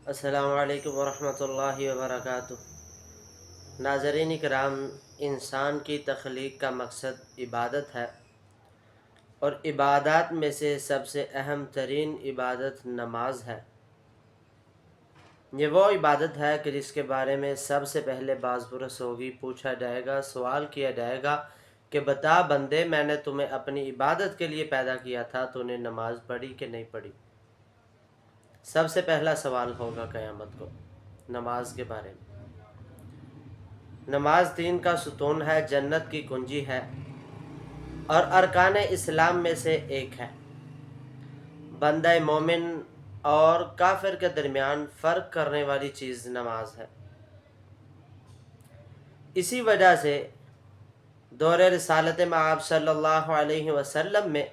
السلام علیکم ورحمۃ اللہ وبرکاتہ۔ ناظرین اکرام، انسان کی تخلیق کا مقصد عبادت ہے، اور عبادات میں سے سب سے اہم ترین عبادت نماز ہے۔ یہ وہ عبادت ہے کہ جس کے بارے میں سب سے پہلے باز پرس ہوگی، پوچھا جائے گا، سوال کیا جائے گا کہ بتا بندے، میں نے تمہیں اپنی عبادت کے لیے پیدا کیا تھا، تو نے نماز پڑھی کہ نہیں پڑھی؟ سب سے پہلا سوال ہوگا قیامت کو نماز کے بارے میں۔ نماز دین کا ستون ہے، جنت کی کنجی ہے، اور ارکان اسلام میں سے ایک ہے۔ بندہ مومن اور کافر کے درمیان فرق کرنے والی چیز نماز ہے۔ اسی وجہ سے دور رسالت مآب صلی اللہ علیہ وسلم میں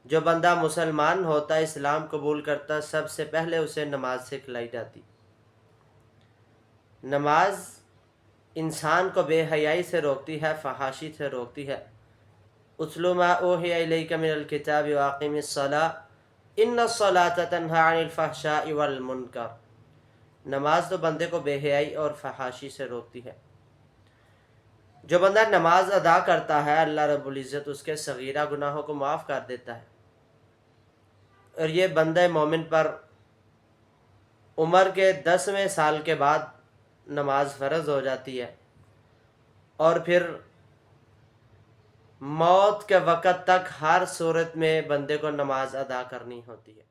جو بندہ مسلمان ہوتا، اسلام قبول کرتا، سب سے پہلے اسے نماز سکھلائی جاتی۔ نماز انسان کو بے حیائی سے روکتی ہے، فحاشی سے روکتی ہے۔ اتل ما اوحی الیک من الکتاب واقم الصلاۃ ان الصلاۃ تنہی عن الفحشاء والمنکر۔ نماز تو بندے کو بے حیائی اور فحاشی سے روکتی ہے۔ جو بندہ نماز ادا کرتا ہے، اللہ رب العزت اس کے صغیرہ گناہوں کو معاف کر دیتا ہے، اور یہ بندہ مومن پر عمر کے 10ویں سال کے بعد نماز فرض ہو جاتی ہے، اور پھر موت کے وقت تک ہر صورت میں بندے کو نماز ادا کرنی ہوتی ہے۔